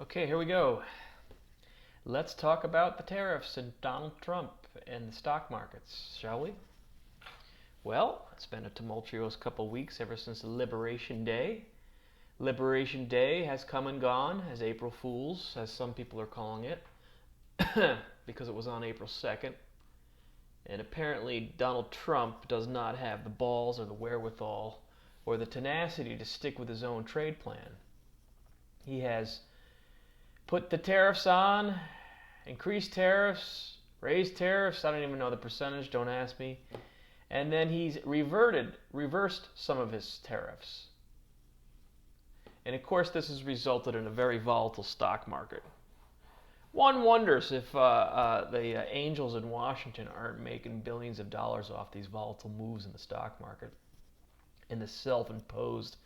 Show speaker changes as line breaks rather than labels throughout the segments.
Okay, here we go. Let's talk about the tariffs and Donald Trump and the stock markets, shall we? Well, it's been a tumultuous couple weeks ever since Liberation Day. Liberation Day has come and gone as April Fools, as some people are calling it, because it was on April 2nd. And apparently, Donald Trump does not have the balls or the wherewithal or the tenacity to stick with his own trade plan. He has put the tariffs on, increased tariffs, raised tariffs, I don't even know the percentage, don't ask me. And then he's reversed some of his tariffs. And of course, this has resulted in a very volatile stock market. One wonders if the angels in Washington aren't making billions of dollars off these volatile moves in the stock market and the self-imposed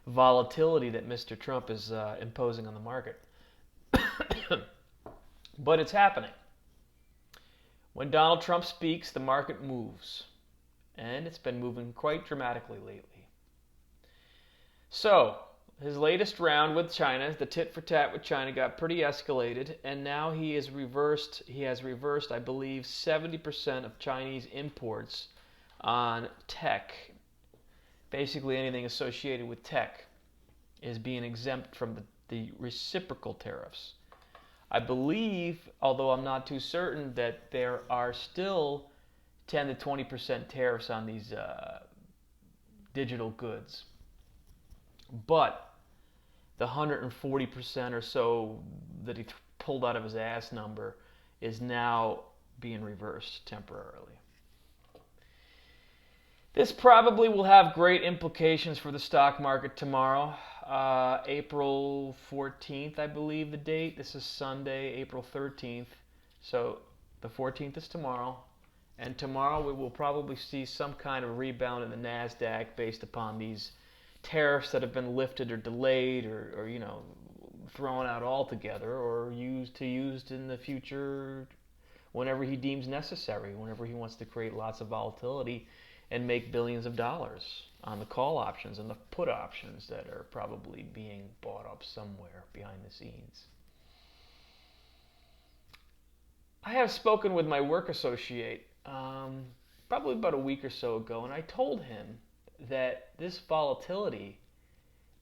volatility that Mr. Trump is imposing on the market. But it's happening. When Donald Trump speaks, the market moves. And it's been moving quite dramatically lately. So, his latest round with China, the tit for tat with China, got pretty escalated, and now he has reversed, I believe, 70% of Chinese imports on tech. Basically anything associated with tech is being exempt from the reciprocal tariffs. I believe, although I'm not too certain, that there are still 10 to 20% tariffs on these digital goods. But the 140% or so that he pulled out of his ass number is now being reversed temporarily. This probably will have great implications for the stock market tomorrow. April 14th, I believe the date. This is Sunday, April 13th. So the 14th is tomorrow. And tomorrow we will probably see some kind of rebound in the NASDAQ based upon these tariffs that have been lifted or delayed or thrown out altogether or used in the future whenever he deems necessary, whenever he wants to create lots of volatility and make billions of dollars on the call options and the put options that are probably being bought up somewhere behind the scenes. I have spoken with my work associate probably about a week or so ago, and I told him that this volatility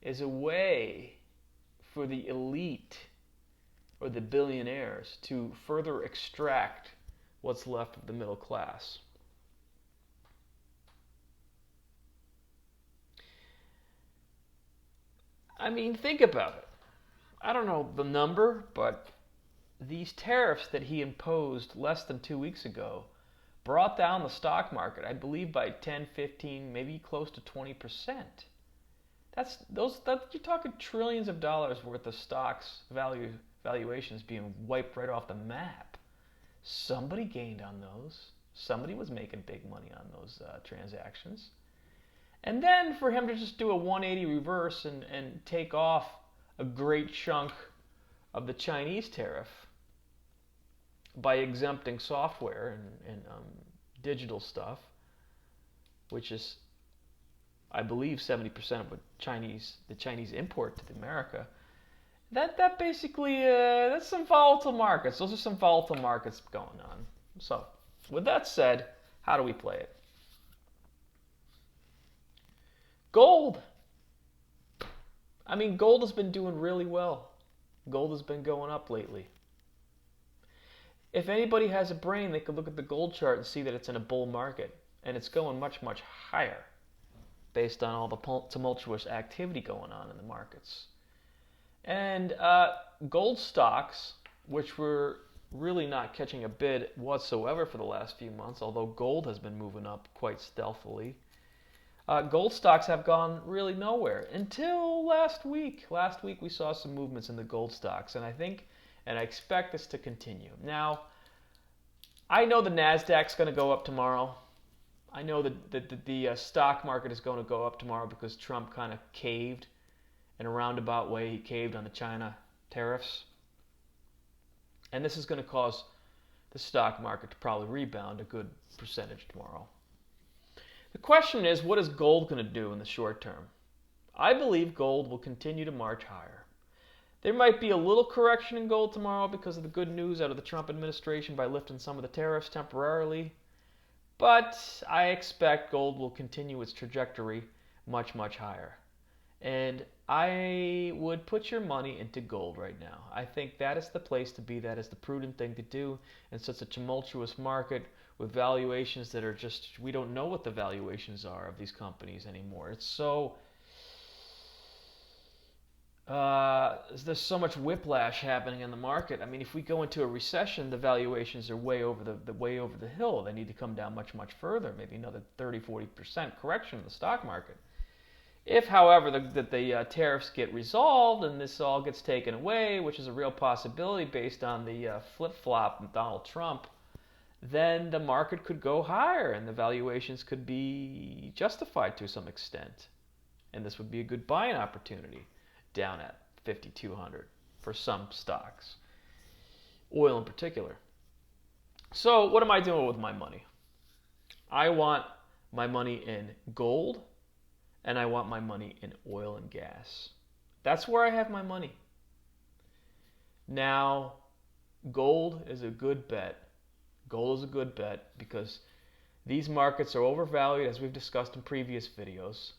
is a way for the elite or the billionaires to further extract what's left of the middle class. I mean, think about it. I don't know the number, but these tariffs that he imposed less than 2 weeks ago brought down the stock market, I believe, by 10, 15, maybe close to 20%. You're talking trillions of dollars worth of stocks valuations being wiped right off the map. Somebody gained on those. Somebody was making big money on those transactions. And then for him to just do a 180 reverse and take off a great chunk of the Chinese tariff by exempting software and digital stuff, which is, I believe, 70% of what the Chinese import to America. That basically that's some volatile markets. Those are some volatile markets going on. So, with that said, how do we play it? Gold. I mean, gold has been doing really well. Gold has been going up lately. If anybody has a brain, they could look at the gold chart and see that it's in a bull market, and it's going much, much higher based on all the tumultuous activity going on in the markets. And gold stocks, which were really not catching a bid whatsoever for the last few months, although gold has been moving up quite stealthily, gold stocks have gone really nowhere until last week. Last week we saw some movements in the gold stocks, and I expect this to continue. Now, I know the NASDAQ's going to go up tomorrow. I know that the stock market is going to go up tomorrow because Trump kind of caved in a roundabout way. He caved on the China tariffs. And this is going to cause the stock market to probably rebound a good percentage tomorrow. The question is, what is gold going to do in the short term? I believe gold will continue to march higher. There might be a little correction in gold tomorrow because of the good news out of the Trump administration by lifting some of the tariffs temporarily. But I expect gold will continue its trajectory much, much higher. And I would put your money into gold right now. I think that is the place to be. That is the prudent thing to do in such a tumultuous market with valuations that are just, we don't know what the valuations are of these companies anymore. It's so, there's so much whiplash happening in the market. I mean, if we go into a recession, the valuations are way over the hill. They need to come down much, much further, maybe another 30-40% correction in the stock market. If, however, the tariffs get resolved and this all gets taken away, which is a real possibility based on the flip-flop of Donald Trump, then the market could go higher and the valuations could be justified to some extent. And this would be a good buying opportunity down at 5,200 for some stocks, oil in particular. So what am I doing with my money? I want my money in gold, and I want my money in oil and gas. That's where I have my money. Now, gold is a good bet. Gold is a good bet because these markets are overvalued, as we've discussed in previous videos.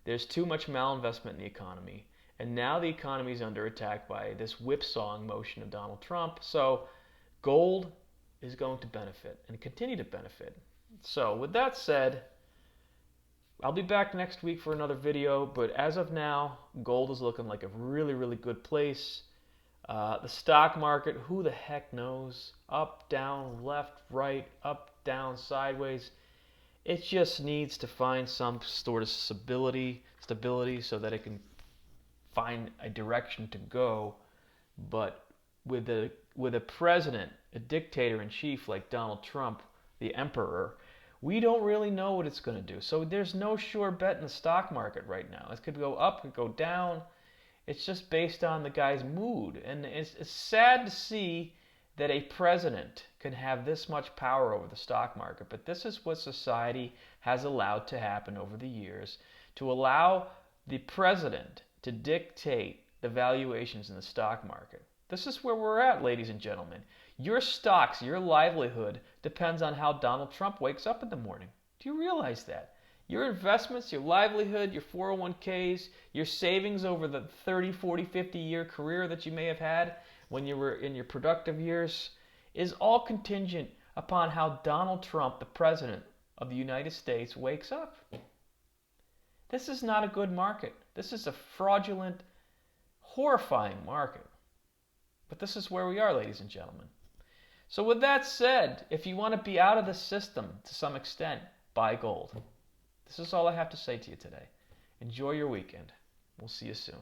There's too much malinvestment in the economy. And now the economy is under attack by this whipsawing motion of Donald Trump. So gold is going to benefit and continue to benefit. So with that said, I'll be back next week for another video, but as of now, gold is looking like a really, really good place. The stock market, who the heck knows? Up, down, left, right, up, down, sideways. It just needs to find some sort of stability so that it can find a direction to go. But with a president, a dictator-in-chief like Donald Trump, the emperor, we don't really know what it's going to do. So there's no sure bet in the stock market right now. It could go up, it could go down. It's just based on the guy's mood. And it's sad to see that a president can have this much power over the stock market. But this is what society has allowed to happen over the years, to allow the president to dictate the valuations in the stock market. This is where we're at, ladies and gentlemen. Your stocks, your livelihood depends on how Donald Trump wakes up in the morning. Do you realize that? Your investments, your livelihood, your 401ks, your savings over the 30, 40, 50-year career that you may have had when you were in your productive years is all contingent upon how Donald Trump, the President of the United States, wakes up. This is not a good market. This is a fraudulent, horrifying market. But this is where we are, ladies and gentlemen. So with that said, if you want to be out of the system to some extent, buy gold. This is all I have to say to you today. Enjoy your weekend. We'll see you soon.